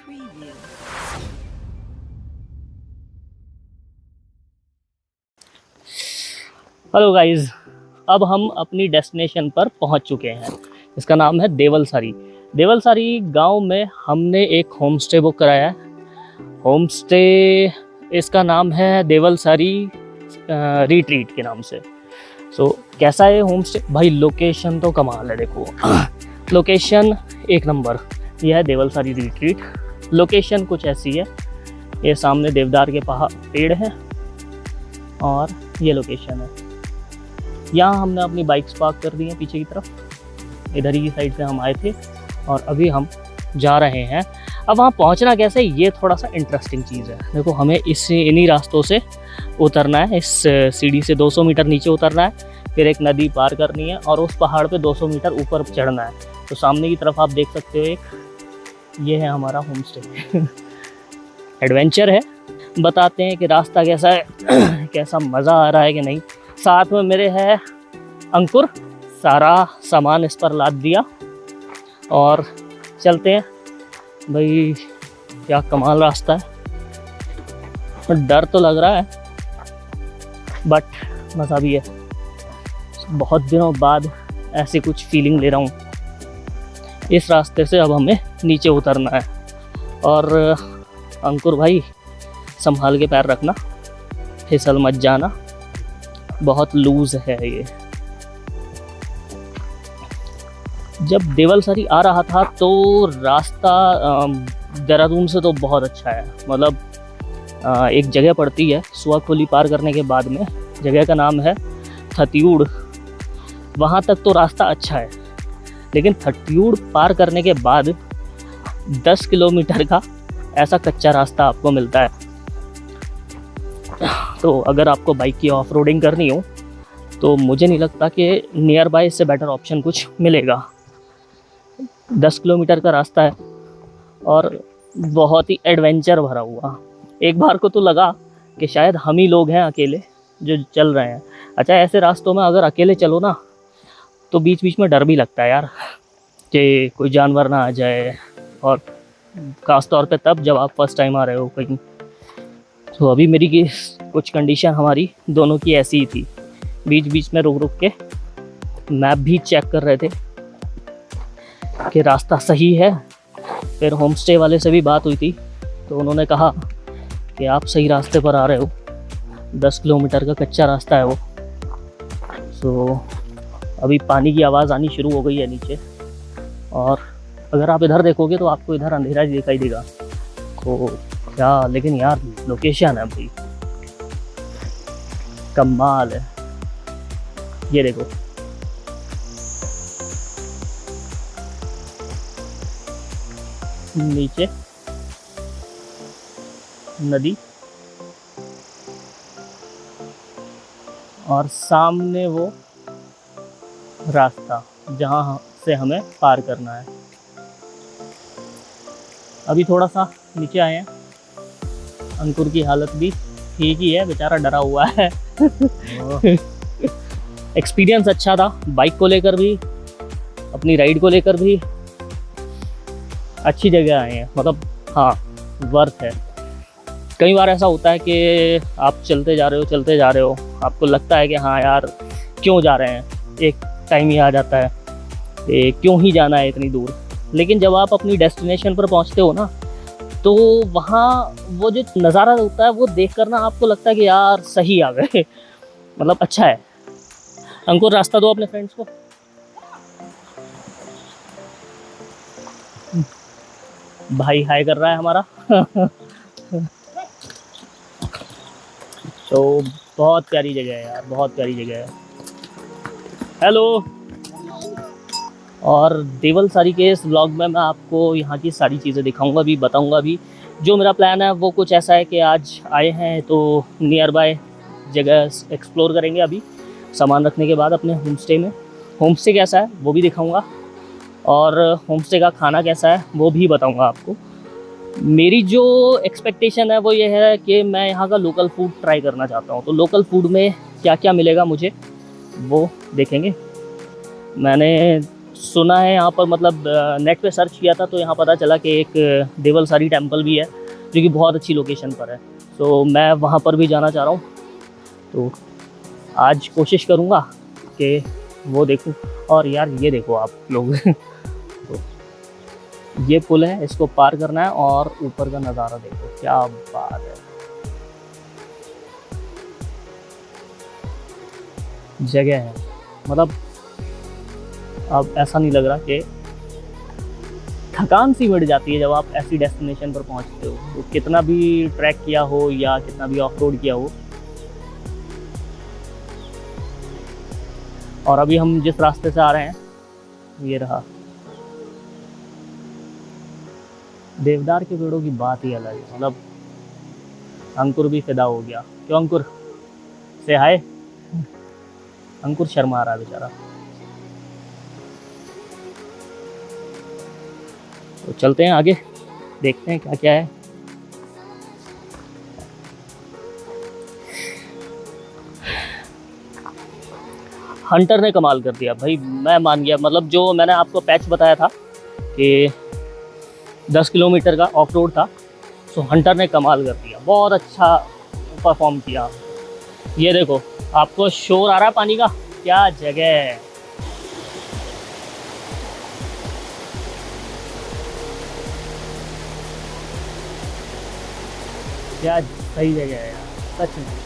Hello guys, अब हम अपनी डेस्टिनेशन पर पहुंच चुके हैं। इसका नाम है देवलसारी। देवलसारी गांव में हमने एक होम स्टे बुक कराया है। होम स्टे इसका नाम है देवलसारी रिट्रीट के नाम से। कैसा है होम स्टे भाई? लोकेशन तो कमाल है, देखो लोकेशन एक नंबर। यह है देवलसारी रिट्रीट। लोकेशन कुछ ऐसी है, ये सामने देवदार के पेड़ हैं और ये लोकेशन है। यहाँ हमने अपनी बाइक्स पार्क कर दी हैं पीछे की तरफ। इधर ही की साइड से हम आए थे और अभी हम जा रहे हैं। अब वहाँ पहुँचना कैसे, ये थोड़ा सा इंटरेस्टिंग चीज़ है। देखो, हमें इन्हीं रास्तों से उतरना है। इस सीढ़ी से 200 मीटर नीचे उतरना है, फिर एक नदी पार करनी है और उस पहाड़ पे 200 मीटर ऊपर चढ़ना है। तो सामने की तरफ आप देख सकते हो, एक ये है हमारा होम स्टे। एडवेंचर है। बताते हैं कि रास्ता कैसा है, कैसा मज़ा आ रहा है कि नहीं। साथ में मेरे है अंकुर, सारा सामान इस पर लाद दिया और चलते हैं। भाई क्या कमाल रास्ता है। डर तो लग रहा है बट मज़ा भी है। बहुत दिनों बाद ऐसी कुछ फीलिंग ले रहा हूँ। इस रास्ते से अब हमें नीचे उतरना है और अंकुर भाई संभाल के पैर रखना, फिसल मत जाना, बहुत लूज है ये। जब देवलसारी आ रहा था तो रास्ता देहरादून से तो बहुत अच्छा है। मतलब एक जगह पड़ती है सुआखोली पार करने के बाद में, जगह का नाम है थत्यूड़। वहाँ तक तो रास्ता अच्छा है, लेकिन थत्यूड़ पार करने के बाद 10 किलोमीटर का ऐसा कच्चा रास्ता आपको मिलता है। तो अगर आपको बाइक की ऑफ रोडिंग करनी हो तो मुझे नहीं लगता कि नियर बाय इससे बेटर ऑप्शन कुछ मिलेगा। 10 किलोमीटर का रास्ता है और बहुत ही एडवेंचर भरा हुआ। एक बार को तो लगा कि शायद हम ही लोग हैं अकेले जो चल रहे हैं। अच्छा, ऐसे रास्तों में अगर अकेले चलो ना तो बीच बीच में डर भी लगता है यार कि कोई जानवर ना आ जाए, और ख़ास तौर पे तब जब आप फर्स्ट टाइम आ रहे हो कहीं। तो अभी मेरी कुछ कंडीशन हमारी दोनों की ऐसी ही थी। बीच बीच में रुक रुक के मैप भी चेक कर रहे थे कि रास्ता सही है। फिर होम स्टे वाले से भी बात हुई थी तो उन्होंने कहा कि आप सही रास्ते पर आ रहे हो, 10 किलोमीटर का कच्चा रास्ता है वो। सो अभी पानी की आवाज़ आनी शुरू हो गई है नीचे, और अगर आप इधर देखोगे तो आपको इधर अंधेरा ही दिखाई देगा। तो क्या, लेकिन यार लोकेशन है भाई कमाल है। ये देखो, नीचे नदी और सामने वो रास्ता जहाँ से हमें पार करना है। अभी थोड़ा सा नीचे आए हैं। अंकुर की हालत भी ठीक ही है, बेचारा डरा हुआ है। एक्सपीरियंस अच्छा था, बाइक को लेकर भी, अपनी राइड को लेकर भी। अच्छी जगह आए हैं, मतलब हाँ, वर्थ है। कई बार ऐसा होता है कि आप चलते जा रहे हो, आपको लगता है कि हाँ यार क्यों जा रहे हैं, एक टाइम ही आ जाता है कि क्यों ही जाना है इतनी दूर। लेकिन जब आप अपनी डेस्टिनेशन पर पहुंचते हो ना, तो वहाँ वो जो नज़ारा होता है वो देख कर ना आपको लगता है कि यार सही आ गए। मतलब अच्छा है। अंकुर, रास्ता दो अपने फ्रेंड्स को। भाई हाय कर रहा है हमारा। तो बहुत प्यारी जगह है यार, बहुत प्यारी जगह है। हेलो। और देवलसारी के इस व्लॉग में मैं आपको यहाँ की सारी चीज़ें दिखाऊंगा भी, बताऊंगा भी। जो मेरा प्लान है वो कुछ ऐसा है कि आज आए हैं तो नियर बाय जगह एक्सप्लोर करेंगे। अभी सामान रखने के बाद अपने होम स्टे में, होम स्टे कैसा है वो भी दिखाऊंगा, और होम स्टे का खाना कैसा है वो भी बताऊंगा आपको। मेरी जो एक्सपेक्टेशन है वो ये है कि मैं यहाँ का लोकल फूड ट्राई करना चाहता हूँ। तो लोकल फूड में क्या क्या मिलेगा मुझे वो देखेंगे। मैंने सुना है यहाँ पर, मतलब नेट पे सर्च किया था तो यहाँ पता चला कि एक देवलसारी टेम्पल भी है जो कि बहुत अच्छी लोकेशन पर है। तो मैं वहाँ पर भी जाना चाह रहा हूँ। तो आज कोशिश करूँगा कि वो देखूँ। और यार ये देखो आप लोग तो ये पुल है, इसको पार करना है और ऊपर का नज़ारा देखो, क्या बात है। जगह है, मतलब अब ऐसा नहीं लग रहा कि थकान सी बढ़ जाती है जब आप ऐसी डेस्टिनेशन पर पहुंचते हो। तो कितना भी ट्रैक किया हो या कितना भी ऑफ रोड किया हो। और अभी हम जिस रास्ते से आ रहे हैं ये रहा। देवदार के पेड़ों की बात ही अलग है, मतलब अंकुर भी फिदा हो गया। क्यों अंकुर, से हाय। अंकुर शर्मा रहा है बेचारा। तो चलते हैं आगे, देखते हैं क्या क्या है। हंटर ने कमाल कर दिया भाई, मैं मान गया। मतलब जो मैंने आपको पैच बताया था कि 10 किलोमीटर का ऑफ रोड था, तो हंटर ने कमाल कर दिया, बहुत अच्छा परफॉर्म किया। ये देखो आपको शोर आ रहा है पानी का, क्या जगह है। क्या सही जगह है यार, सच में।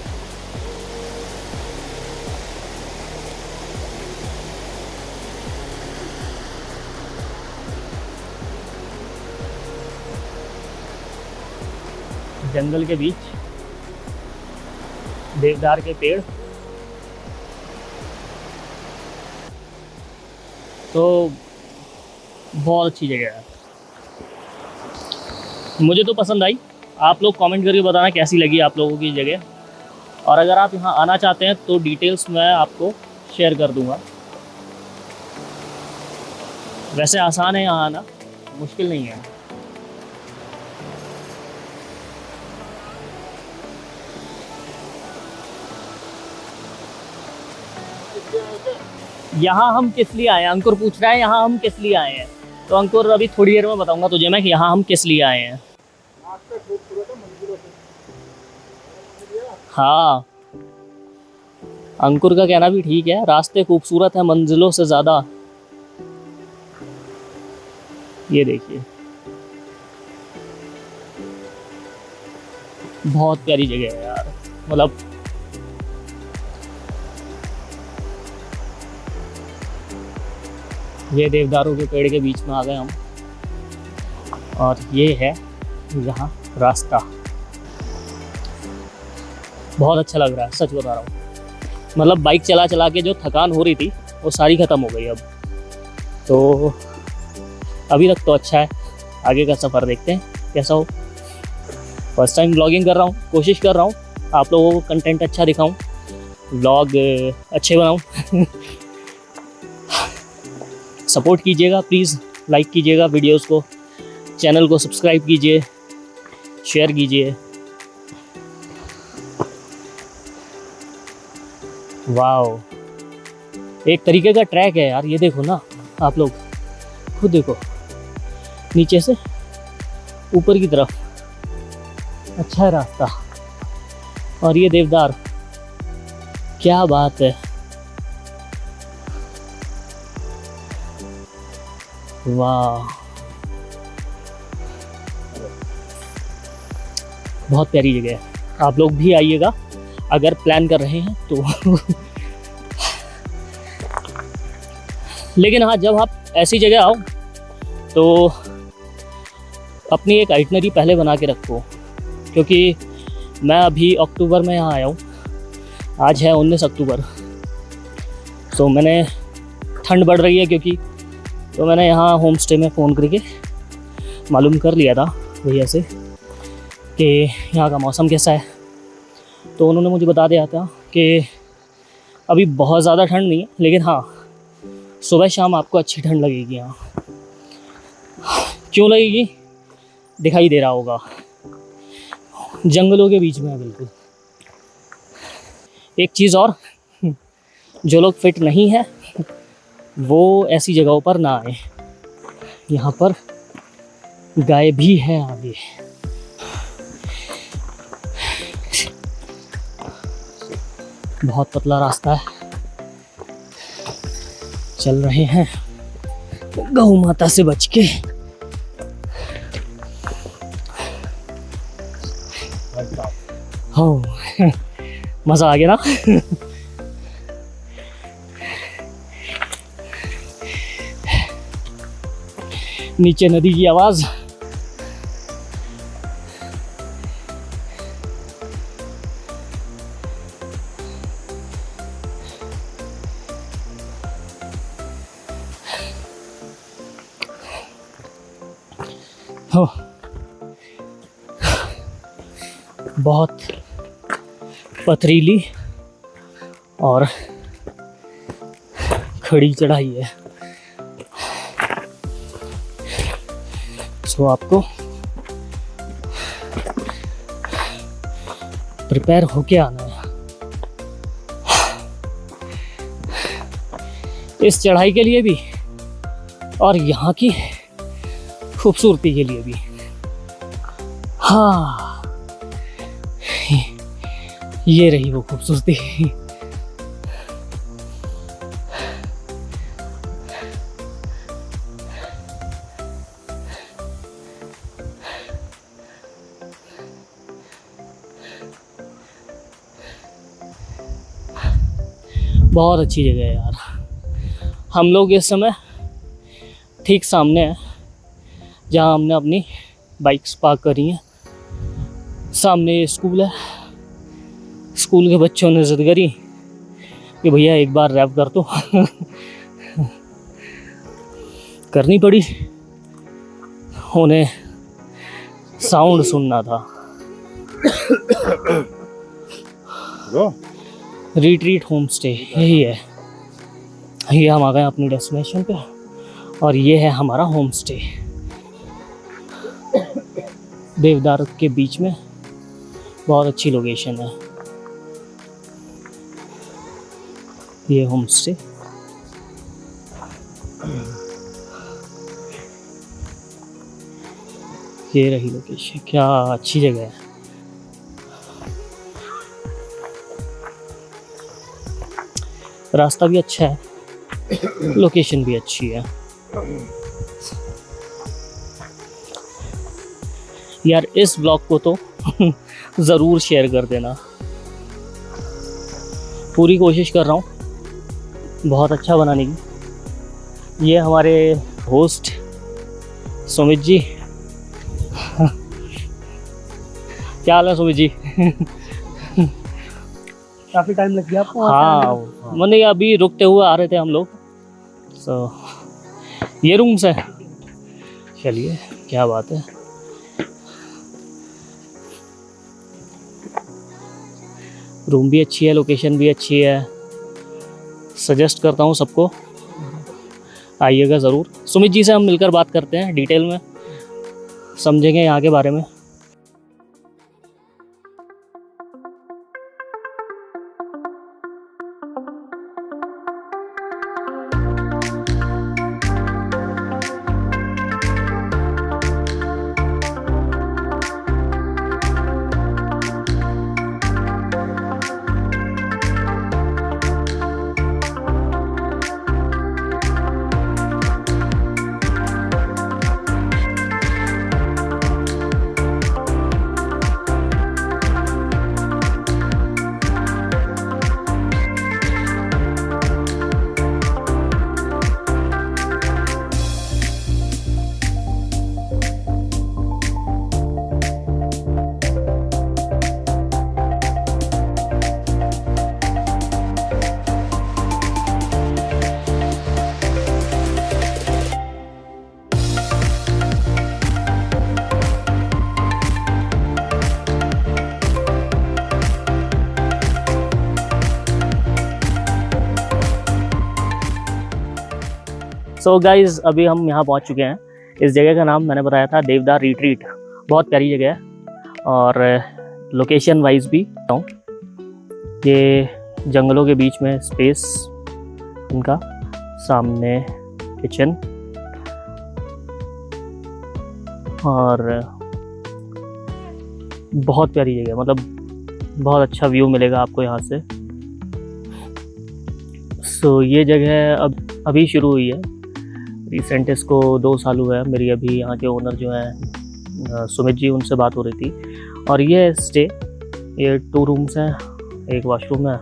जंगल के बीच देवदार के पेड़, तो बहुत अच्छी जगह है, मुझे तो पसंद आई। आप लोग कमेंट करके बताना कैसी लगी आप लोगों की जगह। और अगर आप यहाँ आना चाहते हैं तो डिटेल्स मैं आपको शेयर कर दूँगा। वैसे आसान है यहाँ आना, मुश्किल नहीं है। यहाँ हम किस लिए आए हैं, अंकुर पूछ रहा है यहाँ हम किस लिए आए हैं। तो अंकुर अभी थोड़ी देर में बताऊंगा तुझे मैं कि यहाँ हम किस लिए आए हैं। हाँ, अंकुर का कहना भी ठीक है, रास्ते खूबसूरत है मंजिलों से ज़्यादा। ये देखिए बहुत प्यारी जगह है यार, मतलब ये देवदारों के पेड़ के बीच में आ गए हम। और ये है यहाँ रास्ता, बहुत अच्छा लग रहा है, सच बता रहा हूँ। मतलब बाइक चला चला के जो थकान हो रही थी वो सारी ख़त्म हो गई अब। तो अभी तक तो अच्छा है, आगे का सफ़र देखते हैं कैसा हो। फर्स्ट टाइम व्लॉगिंग कर रहा हूँ, कोशिश कर रहा हूँ आप लोगों को कंटेंट अच्छा दिखाऊँ, व्लॉग अच्छे बनाऊँ। सपोर्ट कीजिएगा प्लीज़, लाइक कीजिएगा वीडियोस को, चैनल को सब्सक्राइब कीजिए, शेयर कीजिए। वाओ, एक तरीके का ट्रैक है यार, ये देखो ना आप लोग, खुद देखो नीचे से ऊपर की तरफ, अच्छा है रास्ता। और ये देवदार, क्या बात है, वाह बहुत प्यारी जगह है। आप लोग भी आइएगा अगर प्लान कर रहे हैं तो। लेकिन हाँ, जब आप ऐसी जगह आओ तो अपनी एक आइटनरी पहले बना के रखो, क्योंकि मैं अभी अक्टूबर में यहाँ आया हूँ, आज है 19 अक्टूबर। तो मैंने ठंड बढ़ रही है क्योंकि, तो मैंने यहाँ होम स्टे में फ़ोन करके मालूम कर लिया था भैया से कि यहाँ का मौसम कैसा है। तो उन्होंने मुझे बता दिया था कि अभी बहुत ज़्यादा ठंड नहीं है, लेकिन हाँ सुबह शाम आपको अच्छी ठंड लगेगी यहाँ। क्यों लगेगी, दिखाई दे रहा होगा, जंगलों के बीच में है बिल्कुल। एक चीज़ और, जो लोग फिट नहीं है वो ऐसी जगहों पर ना आए। यहाँ पर गाय भी है आगे। बहुत पतला रास्ता है, चल रहे हैं गौ माता से बच के। हो मजा आ गया ना। नीचे नदी की आवाज। हो बहुत पथरीली और खड़ी चढ़ाई है, सो आपको प्रिपेयर होके आना है इस चढ़ाई के लिए भी और यहाँ की खूबसूरती के लिए भी। हाँ, ये रही वो खूबसूरती। बहुत अच्छी जगह है यार। हम लोग इस समय ठीक सामने हैं जहाँ हमने अपनी बाइक्स पार्क करी हैं। सामने स्कूल है। स्कूल के बच्चों ने जिद करी कि भैया एक बार रैप कर दो। करनी पड़ी, उन्हें साउंड सुनना था। रिट्रीट होम स्टे यही है। ये हम आ गए अपनी डेस्टिनेशन पे और ये है हमारा होम स्टे देवदार के बीच में। बहुत अच्छी लोकेशन है ये होम स्टे। ये रही लोकेशन, क्या अच्छी जगह है। रास्ता भी अच्छा है, लोकेशन भी अच्छी है यार। इस ब्लॉग को तो ज़रूर शेयर कर देना। पूरी कोशिश कर रहा हूँ बहुत अच्छा बनाने की। ये हमारे होस्ट सुमित जी। क्या हाल है सुमित जी? काफी टाइम लग गया आपको? हाँ, मैंने अभी रुकते हुए आ रहे थे हम लोग। ये रूम्स है। चलिए, क्या बात है। रूम भी अच्छी है, लोकेशन भी अच्छी है। सजेस्ट करता हूँ सबको, आइएगा ज़रूर। सुमित जी से हम मिलकर बात करते हैं, डिटेल में समझेंगे यहाँ के बारे में। सो गाइज़, अभी हम यहाँ पहुँच चुके हैं। इस जगह का नाम मैंने बताया था देवदार रिट्रीट। बहुत प्यारी जगह है और लोकेशन वाइज भी ये जंगलों के बीच में स्पेस इनका सामने किचन और बहुत प्यारी जगह, मतलब बहुत अच्छा व्यू मिलेगा आपको यहाँ से। सो ये जगह अभी शुरू हुई है, रिसेंट इसको 2 साल हुआ है। मेरी अभी यहाँ के ओनर जो हैं सुमित जी, उनसे बात हो रही थी। और ये स्टे, ये 2 रूम्स हैं, 1 वॉशरूम है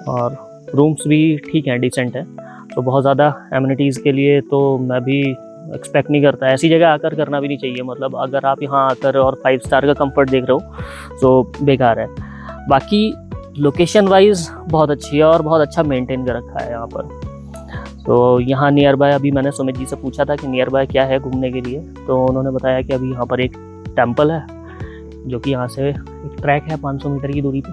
और रूम्स भी ठीक हैं, डिसेंट है। तो बहुत ज़्यादा एमिनिटीज़ के लिए तो मैं भी एक्सपेक्ट नहीं करता, ऐसी जगह आकर करना भी नहीं चाहिए। मतलब अगर आप यहाँ आकर और 5 स्टार का कंफर्ट देख रहे हो तो बेकार है। बाकी लोकेशन वाइज बहुत अच्छी है और बहुत अच्छा मेंटेन कर रखा है यहाँ पर। तो यहाँ नियर बाय, अभी मैंने सुमित जी से पूछा था कि नियर बाय क्या है घूमने के लिए, तो उन्होंने बताया कि अभी यहाँ पर एक टेम्पल है जो कि यहाँ से एक ट्रैक है 500 मीटर की दूरी पे,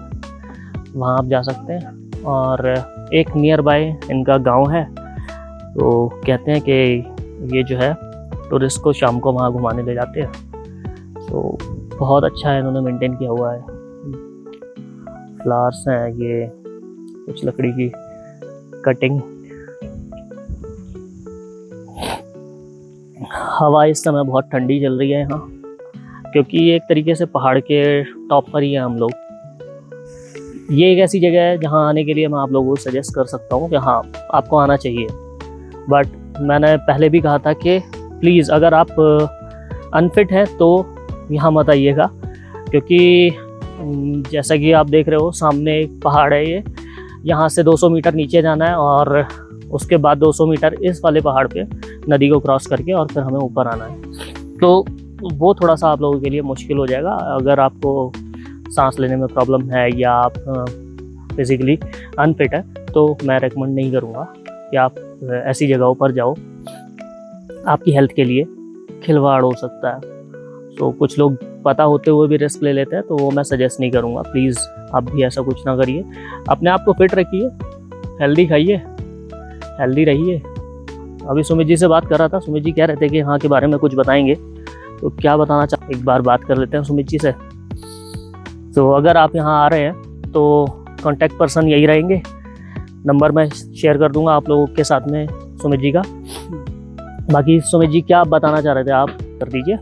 वहाँ आप जा सकते हैं। और एक नियर बाय इनका गांव है, तो कहते हैं कि ये जो है टूरिस्ट को शाम को वहाँ घुमाने ले जाते हैं। तो बहुत अच्छा है, इन्होंने मेंटेन किया हुआ है। फ्लावर्स हैं, ये कुछ लकड़ी की कटिंग। हवा इस समय बहुत ठंडी चल रही है यहाँ, क्योंकि एक तरीके से पहाड़ के टॉप पर ही है हम लोग। ये एक ऐसी जगह है जहाँ आने के लिए मैं आप लोगों को सजेस्ट कर सकता हूँ कि हाँ, आपको आना चाहिए। बट मैंने पहले भी कहा था कि प्लीज़ अगर आप अनफिट हैं तो यहाँ मत आइएगा, क्योंकि जैसा कि आप देख रहे हो सामने एक पहाड़ है, ये यहाँ से 200 मीटर नीचे जाना है और उसके बाद 200 मीटर इस वाले पहाड़ पे नदी को क्रॉस करके और फिर हमें ऊपर आना है। तो वो थोड़ा सा आप लोगों के लिए मुश्किल हो जाएगा। अगर आपको सांस लेने में प्रॉब्लम है या आप फिज़िकली अनफिट है तो मैं रेकमेंड नहीं करूँगा कि आप ऐसी जगहों पर जाओ, आपकी हेल्थ के लिए खिलवाड़ हो सकता है। तो कुछ लोग पता होते हुए भी रिस्क ले लेते हैं, तो वो मैं सजेस्ट नहीं करूँगा। प्लीज़ आप भी ऐसा कुछ ना करिए, अपने आप को फिट रखिए, हेल्दी खाइए, हेल्दी रहिए। अभी सुमित जी से बात कर रहा था, सुमित जी कह रहे थे कि यहाँ के बारे में कुछ बताएंगे, तो क्या बताना चाह, एक बार बात कर लेते हैं सुमित जी से। तो अगर आप यहाँ आ रहे हैं तो कॉन्टैक्ट पर्सन यही रहेंगे, नंबर मैं शेयर कर दूंगा आप लोगों के साथ में सुमित जी का। बाकी सुमित जी क्या आप बताना चाह रहे थे, आप कर दीजिए।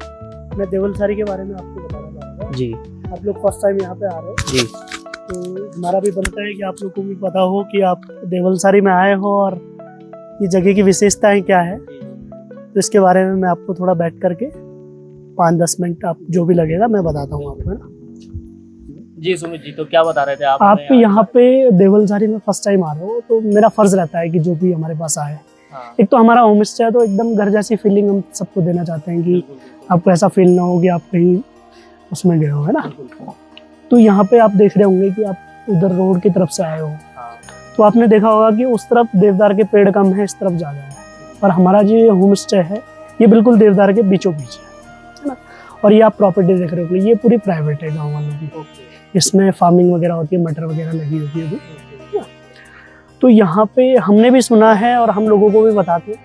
मैं देवलसारी के बारे में आपको बताना चाह रहा था जी। आप लोग फर्स्ट टाइम यहाँ पे आ रहे हो जी, तो हमारा भी बनता है कि आप लोग को भी पता हो कि आप देवलसारी में आए हो और ये जगह की विशेषताएं क्या है। तो इसके बारे में मैं आपको थोड़ा बैठ करके 5-10 मिनट आप जो भी लगेगा मैं बताता हूँ आपको, है ना। जी सुमित जी, तो क्या बता रहे थे आप यहाँ पे देवलसारी में फर्स्ट टाइम आ रहे हो तो मेरा फर्ज रहता है कि जो भी हमारे पास आए, हाँ। एक तो हमारा होम स्टे है तो एकदम घर जैसी फीलिंग हम सबको देना चाहते हैं कि आपको ऐसा फील ना हो कि आप कहीं उसमें गए हो, है ना। तो यहाँ पे आप देख रहे होंगे कि आप उधर रोड की तरफ से आए हो, तो आपने देखा होगा कि उस तरफ देवदार के पेड़ कम है, इस तरफ ज़्यादा है। और हमारा जो होम स्टे है ये बिल्कुल देवदार के बीचों बीच है ना। और ये आप प्रॉपर्टी देख रहे हो, ये पूरी प्राइवेट है गाँव वालों की। इसमें फार्मिंग वगैरह होती है, मटर वगैरह लगी होती है अभी। तो यहाँ पे हमने भी सुना है और हम लोगों को भी बताते हैं,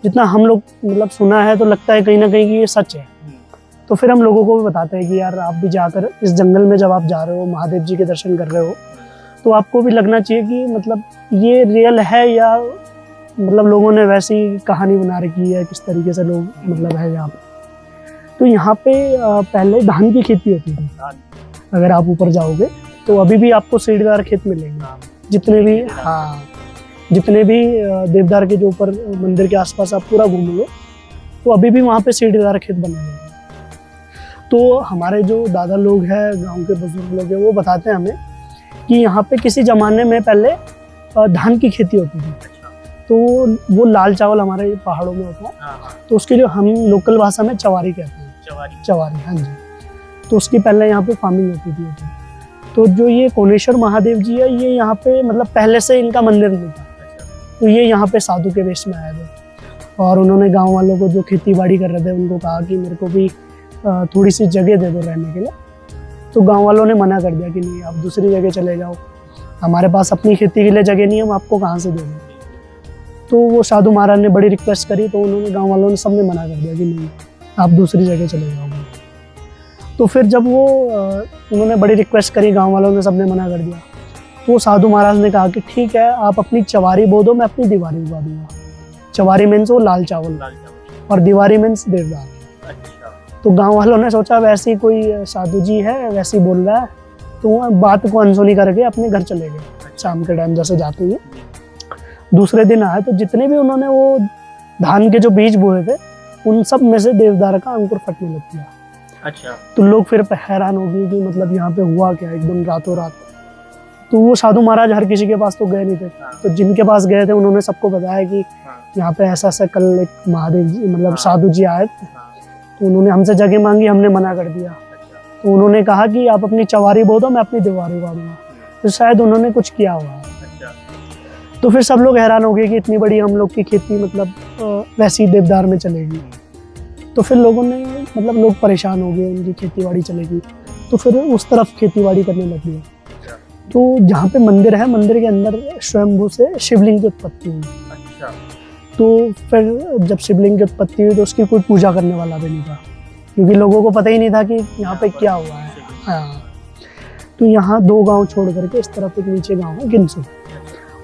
जितना हम लोग मतलब सुना है तो लगता है कहीं ना कहीं कि ये सच है। तो फिर हम लोगों को भी बताते हैं कि यार आप भी जाकर इस जंगल में जब आप जा रहे हो, महादेव जी के दर्शन कर रहे हो, तो आपको भी लगना चाहिए कि मतलब ये रियल है या मतलब लोगों ने वैसी कहानी बना रखी है, किस तरीके से लोग मतलब है यहाँ पे। तो यहाँ पे पहले धान की खेती होती थी। अगर आप ऊपर जाओगे तो अभी भी आपको सीढ़ीदार खेत मिलेंगे, जितने भी, हाँ, जितने भी देवदार के जो ऊपर मंदिर के आसपास आप पूरा घूमोगे तो अभी भी वहाँ पे सीढ़ीदार खेत बने हुए हैं। तो हमारे जो दादा लोग हैं, गांव के बुजुर्ग लोग हैं, वो बताते हैं हमें कि यहाँ पे किसी ज़माने में पहले धान की खेती होती थी। तो वो लाल चावल हमारे पहाड़ों में होता है, तो उसके जो हम लोकल भाषा में चवारी कहते हैं, चवारी, हाँ जी। तो उसकी पहले यहाँ पे फार्मिंग होती थी। तो जो ये कोनेश्वर महादेव जी है, ये यहाँ पे मतलब पहले से इनका मंदिर नहीं था, तो ये यहाँ पे साधु के वेश में आए थे और उन्होंने गांव वालों को जो खेती बाड़ी कर रहे थे उनको कहा कि मेरे को भी थोड़ी सी जगह दे दो रहने के लिए। तो गांव वालों ने मना कर दिया कि नहीं, आप दूसरी जगह चले जाओ, हमारे पास अपनी खेती के लिए जगह नहीं है, हम आपको कहाँ से दे दें। तो वो साधु महाराज ने बड़ी रिक्वेस्ट करी, तो उन्होंने गाँव वालों ने सबने मना कर दिया कि नहीं, आप दूसरी जगह चले जाओगे। तो फिर जब वो उन्होंने बड़ी रिक्वेस्ट करी, गांव वालों ने सबने मना कर दिया, तो साधु महाराज ने कहा कि ठीक है, आप अपनी चवारी बो दो, मैं अपनी दीवारी बो दूंगा। चवारी मीन्स वो लाल चावल और दीवारी मीन्स देवदार। अच्छा। तो गांव वालों ने सोचा वैसे ही कोई साधु जी है, वैसे ही बोल रहा है, तो बात को अनसुनी करके अपने घर चले गए। शाम के टाइम जैसे जाते हैं। दूसरे दिन आए तो जितने भी उन्होंने वो धान के जो बीज बोए थे, उन सब में से देवदार का अंकुर फटने लग गया। अच्छा। तो लोग फिर हैरान हो गए कि मतलब यहाँ पे हुआ क्या एकदम रातों रात। तो वो साधु महाराज हर किसी के पास तो गए नहीं थे, तो जिनके पास गए थे उन्होंने सबको बताया कि यहाँ पे ऐसा ऐसा कल एक महादेव जी मतलब साधु जी आए थे, तो उन्होंने हमसे जगह मांगी, हमने मना कर दिया। तो उन्होंने कहा कि आप अपनी चवारी बो दो, मैं अपनी दीवारी बो दूंगा। तो शायद उन्होंने कुछ किया हुआ है। तो फिर सब लोग हैरान हो गए कि इतनी बड़ी हम लोग की खेती मतलब वैसी देवदार में चलेगी। तो फिर लोगों ने मतलब लोग परेशान हो गए, उनकी खेती बाड़ी चलेगी, तो फिर उस तरफ खेती बाड़ी करने लगी। तो जहाँ पे मंदिर है, मंदिर के अंदर स्वयंभू से शिवलिंग की उत्पत्ति हुई। अच्छा। तो फिर जब शिवलिंग की उत्पत्ति हुई तो उसकी कोई पूजा करने वाला भी नहीं था, क्योंकि लोगों को पता ही नहीं था कि यहाँ पे क्या हुआ है। हाँ। तो यहाँ 2 गांव छोड़ करके इस तरफ एक नीचे गांव है गिनसू,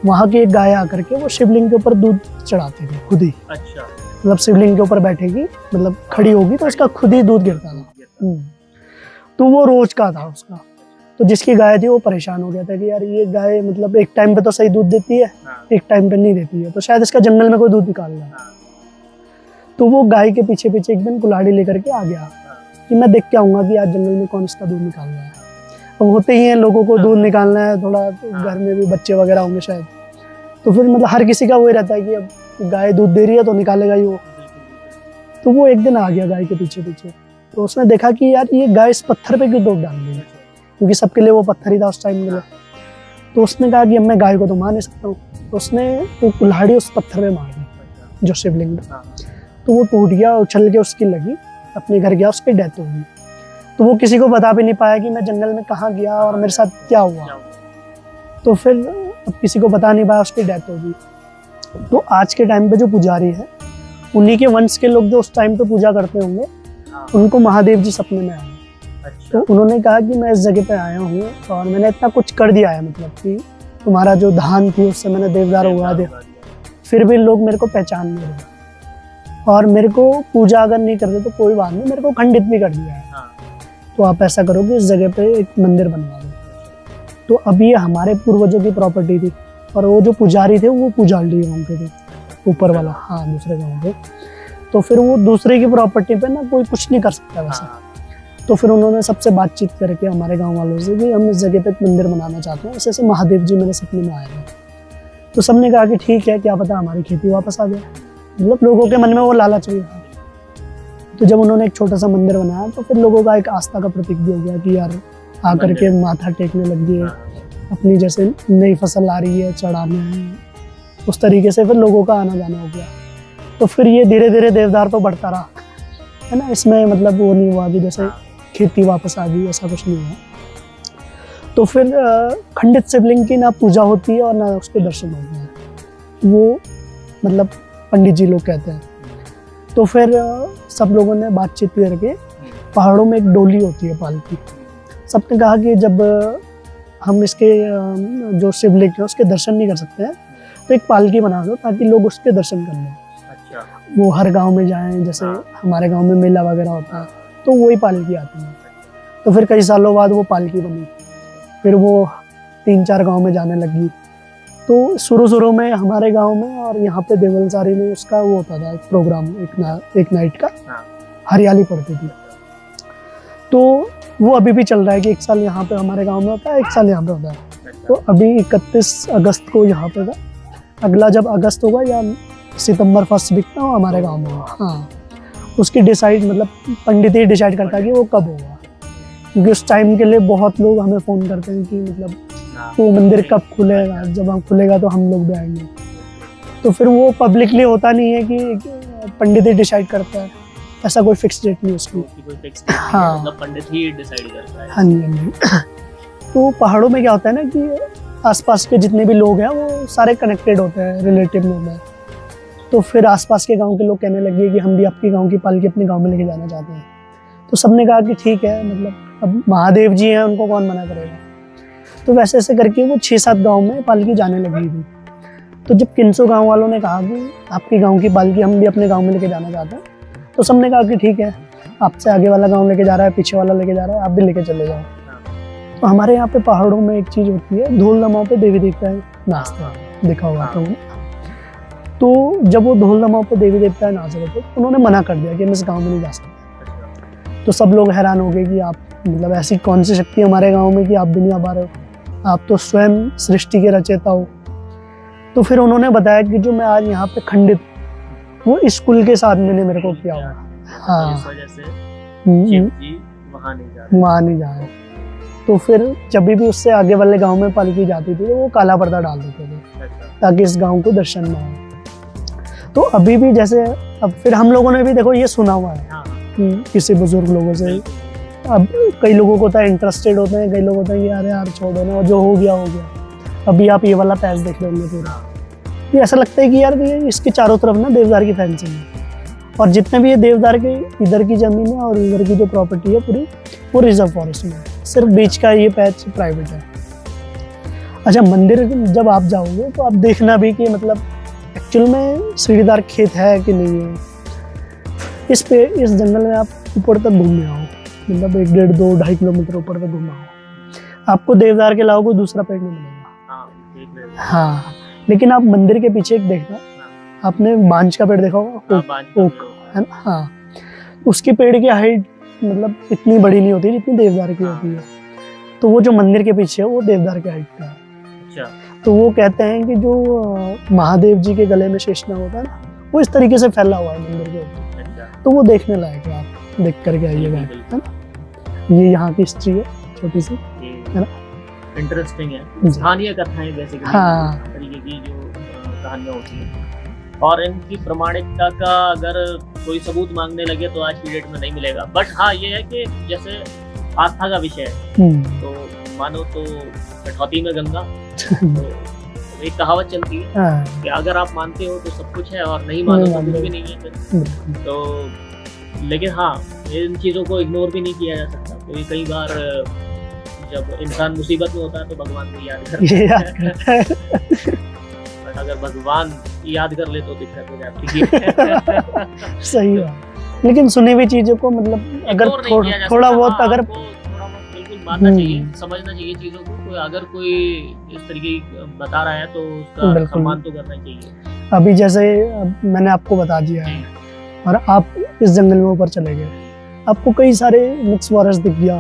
वहाँ की एक गाय आकर के वो शिवलिंग के ऊपर दूध चढ़ाती थी खुद ही। अच्छा। मतलब शिवलिंग के ऊपर बैठेगी, मतलब खड़ी होगी तो उसका खुद ही दूध गिरता था। तो वो रोज का था उसका। तो जिसकी गाय थी वो परेशान हो गया था कि यार ये गाय मतलब एक टाइम पे तो सही दूध देती है, एक टाइम पे नहीं देती है, तो शायद इसका जंगल में कोई दूध निकाल रहा है। तो वो गाय के पीछे पीछे एक दिन कुल्हाड़ी लेकर के आ गया कि मैं देख के आऊंगा कि आज जंगल में कौन इसका दूध निकाल रहा है। अब होते ही हैं लोगों को दूध निकालना है, थोड़ा घर में भी बच्चे वगैरह होंगे शायद, तो फिर मतलब हर किसी का वही रहता है कि अब गाय दूध दे रही है तो निकालेगा ही वो। तो वो एक दिन आ गया गाय के पीछे पीछे, तो उसने देखा कि यार ये गाय इस पत्थर पे क्यों दूध डाल रही है, क्योंकि सबके लिए वो पत्थर ही था उस टाइम में। तो उसने कहा कि अब मैं गाय को तो मार नहीं सकता हूँ, तो उसने वो कुल्हाड़ी उस पत्थर पे मार दी जो शिवलिंग था। तो वो टूट गया, उछल के उसकी लगी, अपने घर गया, उसकी डेथ हो गई। तो वो किसी को बता भी नहीं पाया कि मैं जंगल में कहाँ गया और मेरे साथ क्या हुआ। तो फिर अब किसी को बता नहीं पाया, उसकी डेथ हो गई। तो आज के टाइम पे जो पुजारी है, उन्हीं के वंश के लोग जो उस टाइम पे पूजा करते होंगे, उनको महादेव जी सपने में आए। तो उन्होंने कहा कि मैं इस जगह पे आया हूँ और मैंने इतना कुछ कर दिया है, मतलब कि तुम्हारा जो धान थी उससे मैंने देवदार उगा दिया, फिर भी लोग मेरे को पहचान नहीं रहे और मेरे को पूजा अगर नहीं करते तो कोई बात नहीं, मेरे को खंडित भी कर दिया है। तो आप ऐसा करो कि इस जगह पे एक मंदिर बनवा दो। तो अभी ये हमारे पूर्वजों की प्रॉपर्टी थी और वो जो पुजारी थे वो पुजारी गाँव के थे, ऊपर वाला, हाँ दूसरे गाँव के। तो फिर वो दूसरे की प्रॉपर्टी पे ना कोई कुछ नहीं कर सकता वैसे। तो फिर उन्होंने सबसे बातचीत करके हमारे गांव वालों से कि हम इस जगह पे एक मंदिर बनाना चाहते हैं, ऐसे महादेव जी मेरे सपने में आए हैं। तो सबने कहा कि ठीक है, क्या पता हमारी खेती वापस आ जाए, मतलब लोगों के मन में वो लालच भी था। तो जब उन्होंने एक छोटा सा मंदिर बनाया तो फिर लोगों का एक आस्था का प्रतीक भी हो गया कि यार आकर के माथा टेकने लग गए, अपनी जैसे नई फसल आ रही है चढ़ाने हैं, उस तरीके से फिर लोगों का आना जाना हो गया। तो फिर ये धीरे धीरे देवदार तो बढ़ता रहा है ना, इसमें मतलब वो नहीं हुआ कि जैसे खेती वापस आ गई, ऐसा कुछ नहीं हुआ। तो फिर खंडित शिवलिंग की ना पूजा होती है और ना उसके दर्शन होते हैं, वो मतलब पंडित जी लोग कहते हैं। तो फिर सब लोगों ने बातचीत करके, पहाड़ों में एक डोली होती है पालकी, सबने कहा कि जब हम इसके जो शिवलिंग है उसके दर्शन नहीं कर सकते हैं तो एक पालकी बना दो ताकि लोग उसके दर्शन कर लें। अच्छा। वो हर गांव में जाएं, जैसे हमारे गांव में मेला वगैरह होता है तो वही पालकी आती है। तो फिर कई सालों बाद वो पालकी बनी, फिर वो 3-4 गांव में जाने लगी। तो शुरू में हमारे गांव में और यहाँ पे देवलसारी में उसका वो होता था एक प्रोग्राम, एक नाइट का, हरियाली पड़ती थी। तो वो अभी भी चल रहा है कि एक साल यहाँ पे हमारे गांव में होता है, एक साल यहाँ पे होता है। तो अभी 31 अगस्त को यहाँ पे था, अगला जब अगस्त होगा या सितंबर 1 वीक में हमारे गांव में होगा। हाँ, उसकी डिसाइड मतलब पंडित ही डिसाइड करता है कि वो कब होगा, क्योंकि उस टाइम के लिए बहुत लोग हमें फ़ोन करते हैं कि मतलब वो मंदिर कब खुलेगा, जब हम खुलेगा तो हम लोग भी आएंगे। तो फिर वो पब्लिकली होता नहीं है कि पंडित ही डिसाइड करता है, ऐसा कोई फिक्स डेट नहीं उसकी। हाँ, मतलब पंडित ही डिसाइड करता है। हाँ जी। तो पहाड़ों में क्या होता है ना कि आसपास के जितने भी लोग हैं वो सारे कनेक्टेड होते हैं, रिलेटिव लोग हैं। तो फिर आसपास के गांव के लोग कहने लगे कि हम भी आपके गांव की पालकी अपने गांव में लेके जाना चाहते हैं। तो सबने कहा कि ठीक है, मतलब अब महादेव जी हैं, उनको कौन मना करेगा। तो वैसे ऐसे करके वो 6-7 गांव में पालकी जाने लगी थी। तो जब किन्सो गांव वालों ने कहा कि आपके गांव की पालकी हम भी अपने गांव में लेके जाना चाहते हैं, तो सबने कहा कि ठीक है, आपसे आगे वाला गांव लेके जा रहा है, पीछे वाला लेके जा रहा है, आप भी लेके चले जाओ। तो हमारे यहाँ पे पहाड़ों में एक चीज़ होती है, ढोल दमाओं पे देवी देवता नाचते हैं, देखा होगा तो। तो जब वो ढोल दमाओं पे देवी देवता नाच रहे थे, तो उन्होंने मना कर दिया कि हम इस गाँव में नहीं जा सकते। तो सब लोग हैरान हो गए कि आप मतलब ऐसी कौन सी शक्ति हमारे गाँव में कि आप भी नहीं आ पा रहे हो, आप तो स्वयं सृष्टि के रचयिता हो। तो फिर उन्होंने बताया कि जो मैं आज यहाँ पे खंडित, वो इस कुल के साथ मैंने मेरे को किया हुआ। हाँ, इस वजह से शिव जी वहाँ नहीं जा रहे। तो फिर जब भी उससे आगे वाले गांव में पालकी जाती थी तो वो काला पर्दा डाल देते थे ताकि इस गांव को दर्शन ना हो। तो अभी भी जैसे अब फिर हम लोगों ने भी देखो ये सुना हुआ है कि किसी बुजुर्ग लोगों से, अब कई लोगों को होता है इंटरेस्टेड होते हैं, कई लोग होते हैं कि अरे यार छोड़ो ना, जो हो गया हो गया। अभी आप ये वाला पैच देख लेंगे पूरा, ये ऐसा लगता है कि यार ये इसके चारों तरफ ना देवदार की फेंसिंग है, और जितने भी ये देवदार के इधर की जमीन है और इधर की जो प्रॉपर्टी है पूरी, वो रिजर्व फॉरेस्ट में है। सिर्फ बीच का ये पैच प्राइवेट है। अच्छा, मंदिर जब आप जाओगे तो आप देखना भी कि मतलब एक्चुअल में सीढ़ीदार खेत है कि नहीं है। इस जंगल में आप ऊपर तक घूमने आओ, मतलब 1, 1.5, 2, 2.5 किलोमीटर ऊपर तक घूमना हो, आपको देवदार के अलावा कोई दूसरा पेड़ नहीं मिलेगा। हाँ, लेकिन आप मंदिर के पीछे एक देखना, आपने बांज का पेड़ देखा होगा, ओक है ना। हाँ, उसके पेड़ की हाइट मतलब इतनी बड़ी नहीं होती जितनी देवदार की होती है। तो वो जो मंदिर के पीछे है वो देवदार की हाइट का है। अच्छा। तो वो कहते हैं कि जो महादेव जी के गले में शेषनाग होता है ना, वो इस तरीके से फैला हुआ है मंदिर के ऊपर। तो वो देखने लायक है, आप देख करके आइएगा, है ना। ये यहाँ की हिस्ट्री है छोटी सी, है ना, इंटरेस्टिंग है। स्थानीय कथाएं बेसिकली, हाँ, तरीके की जो कहानियां होती हैं। और इनकी प्रमाणिकता का अगर कोई सबूत मांगने लगे तो आज की डेट में नहीं मिलेगा। बट हाँ, ये है कि जैसे आस्था का विषय है, तो मानो तो कठौती में गंगा। तो एक कहावत चलती है कि अगर आप मानते हो तो सब कुछ है, और नहीं मानो तो कुछ भी नहीं है। तो लेकिन हाँ, इन चीज़ों को इग्नोर भी नहीं किया जा सकता। तो कई बार जब इंसान मुसीबत में होता है तो भगवान को याद करता है। अगर भगवान याद कर ले तो दिक्कत हो जाती है। सही है, लेकिन सुनी हुई चीजों को मतलब अगर थोड़ा बहुत अगर बिल्कुल मानना चाहिए, समझना चाहिए चीजों को। अगर कोई इस तरीके बता रहा है तो उसका सम्मान तो करना चाहिए। अभी जैसे मैंने आपको बता दिया है और आप इस जंगल में ऊपर चले गए, आपको कई सारे मिक्स फॉरेस्ट दिख गया,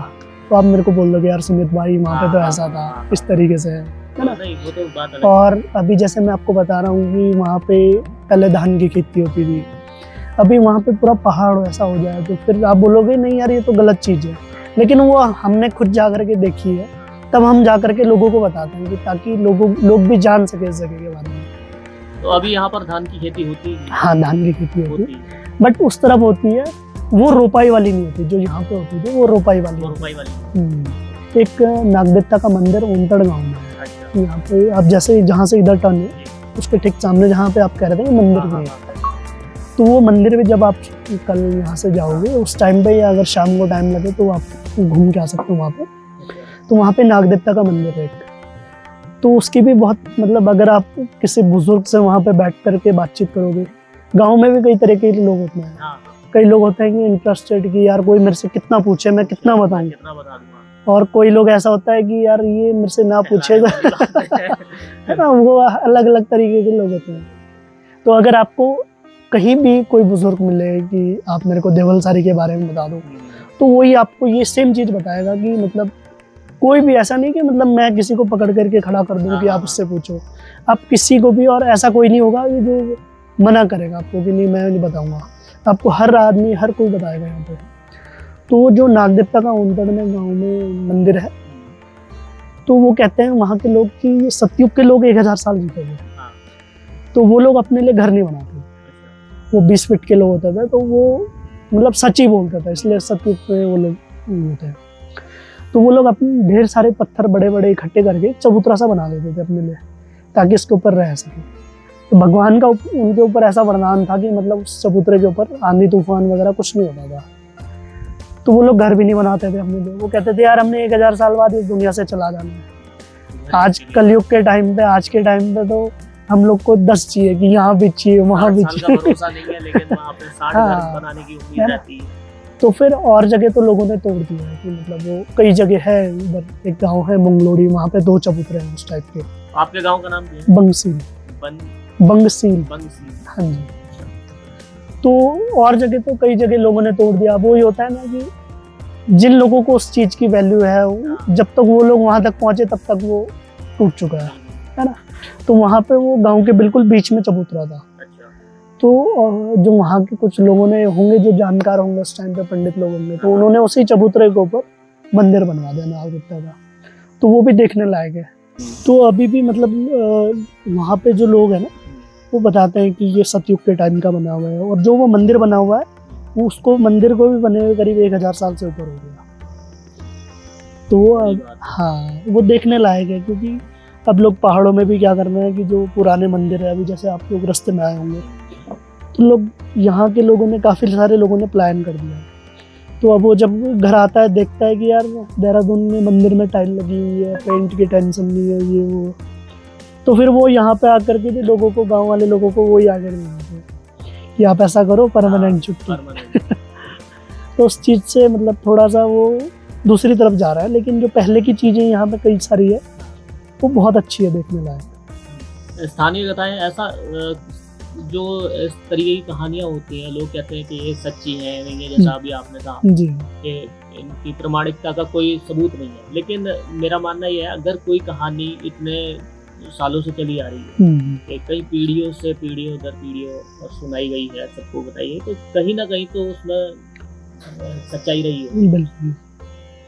तो आप मेरे को बोल दोगे यार सुमित भाई वहाँ पे तो ऐसा था, इस तरीके से है ना। वो तो बात अलग। और अभी जैसे मैं आपको बता रहा हूँ कि वहाँ पे पहले धान की खेती होती थी, अभी वहाँ पे पूरा पहाड़ ऐसा हो जाए तो फिर आप बोलोगे नहीं यार ये तो गलत चीज़ है। लेकिन वो हमने खुद जा करके देखी है, तब हम जा करके लोगों को बताते हैं कि ताकि लोग भी जान सके इस जगह के बारे में। तो अभी यहाँ पर धान की खेती होती है? हाँ, धान की खेती होती है, बट उस तरफ होती है, वो रोपाई वाली नहीं होती। जो यहाँ पे होती थी वो रोपाई वाली। एक नागदेवता का मंदिर ओंतड़ गाँव में है। यहाँ पे आप जैसे जहाँ से इधर टर्न है उसके ठीक सामने जहाँ पे आप कह रहे थे मंदिर में, तो वो मंदिर में जब आप कल यहाँ से जाओगे उस टाइम पे, या अगर शाम को टाइम लगे तो आप घूम के आ सकते हो वहाँ पे। तो वहाँ पे नागदेवता का मंदिर है, तो उसकी भी बहुत मतलब अगर आप किसी बुजुर्ग से वहाँ पे बैठ करके बातचीत करोगे, गाँव में भी कई तरह के लोग होते हैं। कई लोग होते हैं कि इंटरेस्टेड कि यार कोई मेरे से कितना पूछे मैं कितना बताऊँ, और कोई लोग ऐसा होता है कि यार ये मेरे से ना पूछे है ना। वो अलग अलग तरीके के लोग होते हैं। तो अगर आपको कहीं भी कोई बुजुर्ग मिले कि आप मेरे को देवल सारी के बारे में बता दो, तो वही आपको ये सेम चीज़ बताएगा कि मतलब कोई भी ऐसा नहीं कि मतलब मैं किसी को पकड़ करके खड़ा कर दूँ कि आप उससे पूछो। आप किसी को भी, और ऐसा कोई नहीं होगा कि जो मना करेगा आपको कि नहीं मैं नहीं बताऊँगा, आपको हर आदमी हर कोई बताएगा यहाँ पर। तो जो नागदेवता का ओंतड़ में गाँव में मंदिर है, तो वो कहते हैं वहाँ के लोग कि सतयुग के लोग 1000 साल जीते थे। तो वो लोग अपने लिए घर नहीं बनाते, वो 20 फीट के लोग होते थे, तो वो मतलब सच ही बोलता था, इसलिए सतयुग पे वो लोग होते हैं। तो वो लोग अपने ढेर सारे पत्थर बड़े बड़े इकट्ठे करके चबूतरा सा बना देते थे अपने लिए, ताकि इसके ऊपर रह सके। तो भगवान का उनके ऊपर ऐसा वरदान था कि मतलब उस चबूतरे के ऊपर आंधी तूफान वगैरह कुछ नहीं होता था। तो वो लोग घर भी नहीं बनाते थे अपने लिए। वो कहते थे यार हमने 1000 साल बाद इस दुनिया से चला जाना है, आज कलयुग के टाइम पे, आज के टाइम पे तो हम लोग को 10 चाहिए कि यहाँ भी चाहिए, वहाँ भी 8 साल का चाहिए। भरोसा नहीं है, लेकिन वहाँ पे 60 हाँ। घर बनाने की है उम्मीद ना? रहती है। तो फिर और जगह तो लोगों ने तोड़ दिया है कि मतलब वो कई जगह है, इधर एक गांव है मंगलोड़ी, वहाँ पे 2 चबूतरे हैं उस टाइप के। आपके गांव का नाम क्या है? बंगसील, बन बंगसील, बंसी। हाँ जी। तो और जगह तो कई जगह लोगों ने तोड़ दिया। वो ही होता है ना कि जिन लोगों को उस चीज की वैल्यू है, जब तक वो लोग वहां तक पहुंचे तब तक वो टूट चुका है ना। तो वहां पे वो गांव के बिल्कुल बीच में चबूतरा था। अच्छा। तो जो वहाँ के कुछ लोगों ने होंगे, जो जानकार होंगे उस टाइम पे, पंडित लोग होंगे, तो उन्होंने उसी चबूतरे के ऊपर मंदिर बनवा दिया नागदेवता का। तो वो भी देखने लायक है। तो अभी भी मतलब वहाँ पे जो लोग हैं ना, वो बताते हैं कि ये सतयुग के टाइम का बना हुआ है। और जो वो मंदिर बना हुआ है, वो उसको मंदिर को भी बने हुए करीब 1000 साल से ऊपर हो गया। तो हाँ, वो देखने लायक है। क्योंकि अब लोग पहाड़ों में भी क्या कर रहे हैं कि जो पुराने मंदिर है, अभी जैसे आप लोग रास्ते में आए होंगे, तो लोग यहाँ के लोगों ने, काफ़ी सारे लोगों ने प्लान कर दिया। तो अब वो जब घर आता है, देखता है कि यार देहरादून में मंदिर में टाइल लगी हुई है, पेंट की टेंशन नहीं है, ये वो, तो फिर वो यहाँ पे आकर के भी लोगों को, गांव वाले लोगों को वही आगे नहीं कि आप ऐसा करो, परमानेंट छुट्टी। तो उस चीज़ से मतलब थोड़ा सा वो दूसरी तरफ जा रहा है। लेकिन जो पहले की चीज़ें यहाँ पे कई सारी है, वो बहुत अच्छी है, देखने लायक। स्थानीय कथाएं ऐसा जो इस तरीके की कहानियां होती हैं, लोग कहते हैं कि ये सच्ची है, नहीं है, जैसा अभी आपने कहा जी, कि इनकी प्रामाणिकता का कोई सबूत नहीं है। लेकिन मेरा मानना यह है, अगर कोई कहानी इतने सालों से चली आ रही है, कि कई पीढ़ियों से पीढ़ियों दर पीढ़ियों और सुनाई गई है, सबको बताई है, तो कहीं ना कहीं तो उसमें सच्चाई रही है। बिल्कुल।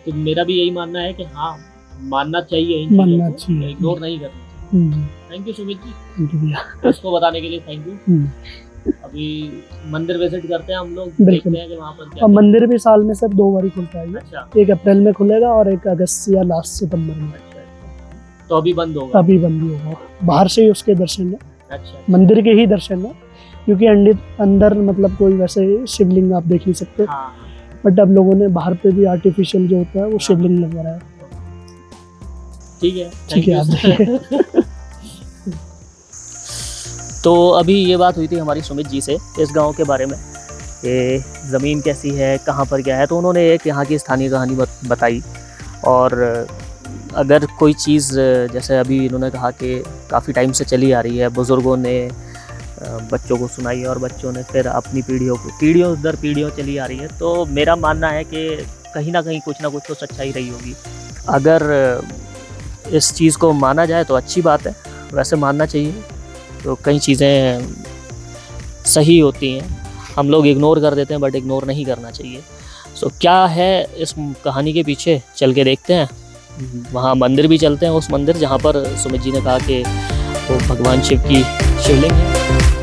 तो मेरा भी यही मानना है कि हाँ, मानना चाहिए, इन मानना चीज़ों को चाहिए। इग्नोर नहीं करना चाहिए। Thank you Sumit ji, thank you भैया। उसको बताने के लिए थैंक यू। अभी मंदिर विजिट करते हैं हम लोग, बिल्कुल। देखते हैं कि वहाँ पर क्या और मंदिर भी साल में सिर्फ 2 बार ही खुलता है। अच्छा। एक अप्रैल में खुलेगा और एक अगस्त या लास्ट सितंबर में। अच्छा, तो अभी बंद होगा? अभी बंद ही होगा। बाहर से ही उसके दर्शन है, अच्छा। मंदिर के ही दर्शन है। क्योंकि अंदर मतलब कोई वैसे शिवलिंग आप देख नहीं सकते। हाँ। बट अब लोगों ने बाहर पे भी आर्टिफिशियल जो होता है वो शिवलिंग लगवा रहा है। ठीक है, ठीक है, आप देखिए। तो अभी ये बात हुई थी हमारी सुमित जी से इस गांव के बारे में कि ज़मीन कैसी है, कहाँ पर क्या है। तो उन्होंने एक यहाँ की स्थानीय कहानी बताई। और अगर कोई चीज़, जैसे अभी इन्होंने कहा कि काफ़ी टाइम से चली आ रही है, बुज़ुर्गों ने बच्चों को सुनाई और बच्चों ने फिर अपनी पीढ़ियों दर पीढ़ियों चली आ रही है, तो मेरा मानना है कि कहीं ना कहीं कुछ ना कुछ तो सच्चाई रही होगी। अगर इस चीज़ को माना जाए तो अच्छी बात है, वैसे मानना चाहिए। तो कई चीज़ें सही होती हैं, हम लोग इग्नोर कर देते हैं, बट इग्नोर नहीं करना चाहिए। सो क्या है इस कहानी के पीछे, चल के देखते हैं। वहाँ मंदिर भी चलते हैं, उस मंदिर जहाँ पर सुमित जी ने कहा कि वो भगवान शिव की शिवलिंग है।